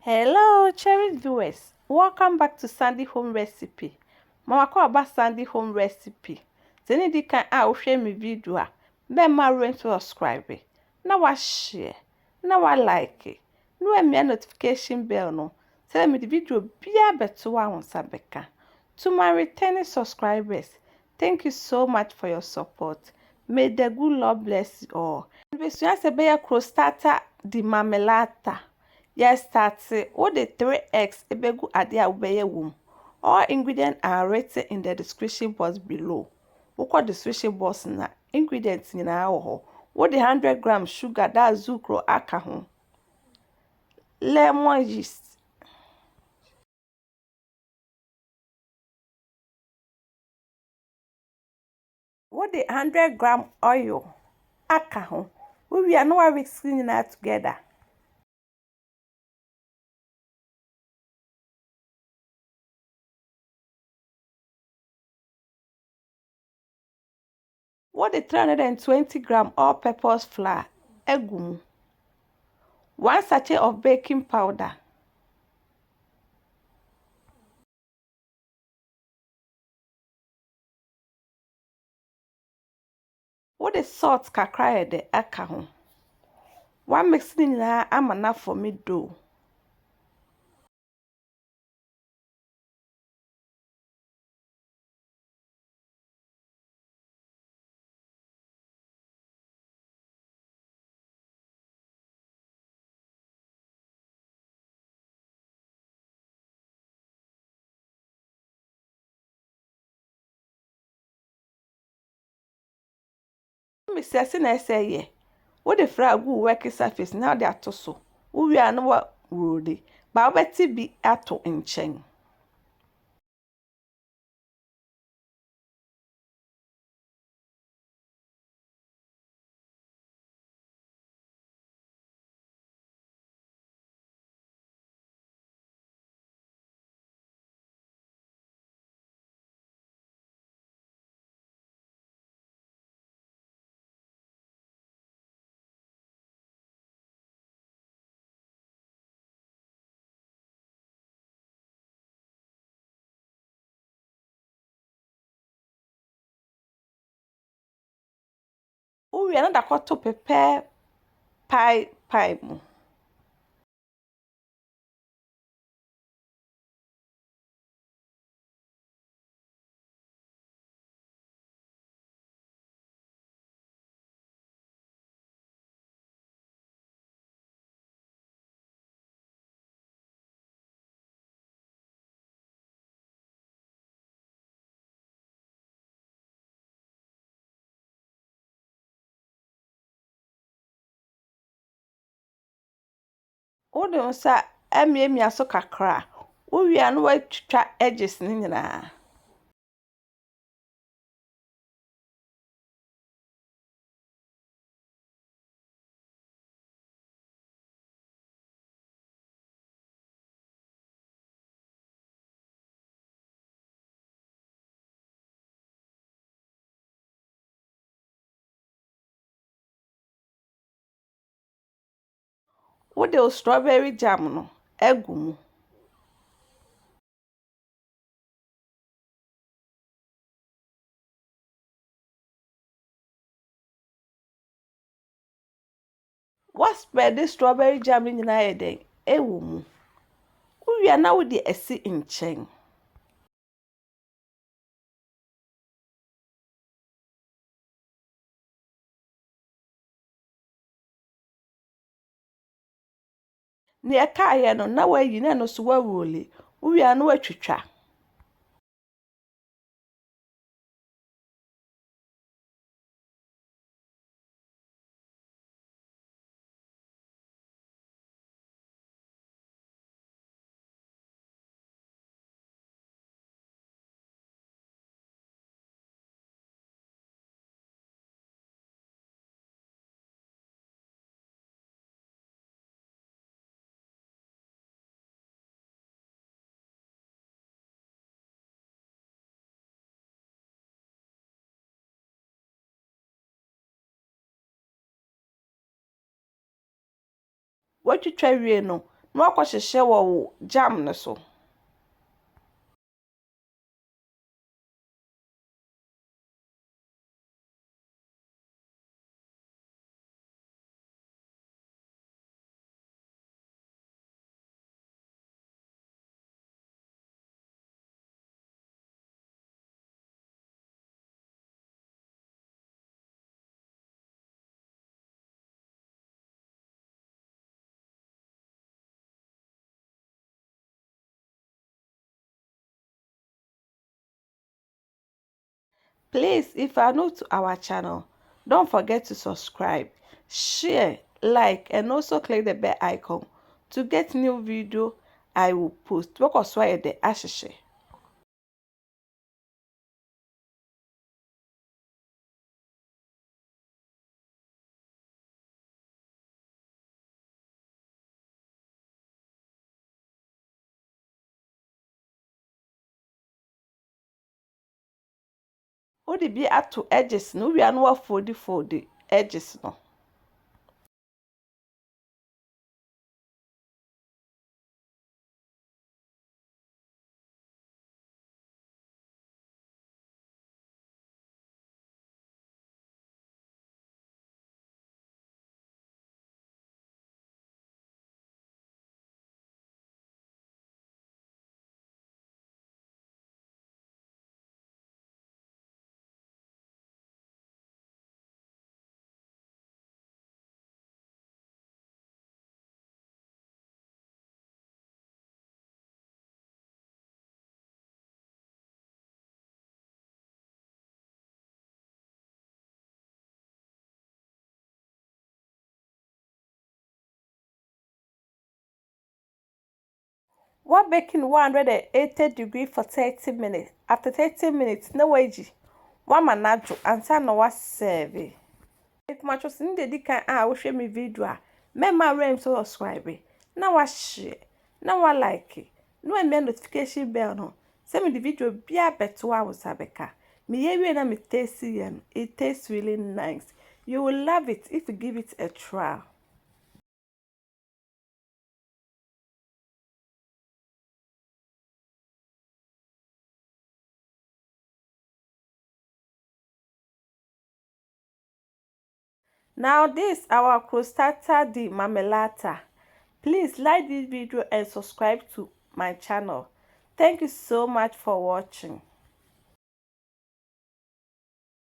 Hello, cherished viewers. Welcome back to Sandy Home Recipe. Mama ko aba Sandy Home Recipe. Zeni di kan a wohwe me video a, be ma rent subscribe. Na wa share, na wa like. Na wa me notification bell no. Tell me the video bia beto wa wonsa beka. To my returning subscribers, thank you so much for your support. May the good Lord bless you all. Besua se be Crostata Di Marmellata. Yes, that's it. What the 3 eggs ebegu ade a ubeye wom. All ingredients are written in the description box below. Wokɔ description box na ingredients nyinaa wɔ hɔ. What the 100 grams sugar that zucchero aka ho. Lemon yeast. What the 100 gram oil aka ho. We are now mixing nyinaa together. What the 320 gram all-purpose flour egu mu. 1 sachet of baking powder. What the salt kakra yɛde aka ho. 1 mixing nyinaa ama na for me dough. Mr. Sinese, what the frag will work surface now they are so. We are no rude, but Betty be ato in chain. We are not a to prepare pie. What do you say? Emia so kakra. We are no twa edges ni nyinaa. What the strawberry jam no egu mu. What spread this strawberry jam in nyinaa yɛ ewu mu. We are now with the esi nkyɛn. Ne ɛkaayɛ no na wayi na no so wawole. We are no atwitwa. Watwitwa wie no Na wakɔhyehyɛ wɔ jam no so. Please, if you are new to our channel, don't forget to subscribe, share, like, and also click the bell icon to get new video I will post. Because why the ashishe. Wode bi ato edges no, we are no fold the edges no. What baking 180 degrees for 30 minutes. After 30 minutes, no waji. One manajo ansa na wa serve. If my choice in the dikan wohwe me video a, memma rem so subscribe. Na wa share. Na wa like. No eme notification bell no. Send me the video bia beto a wosabeka. Me yewe na me taste yen. It tastes really nice. You will love it if you give it a try. Now this our Crostata Di Marmellata. Please like this video and subscribe to my channel. Thank you so much for watching.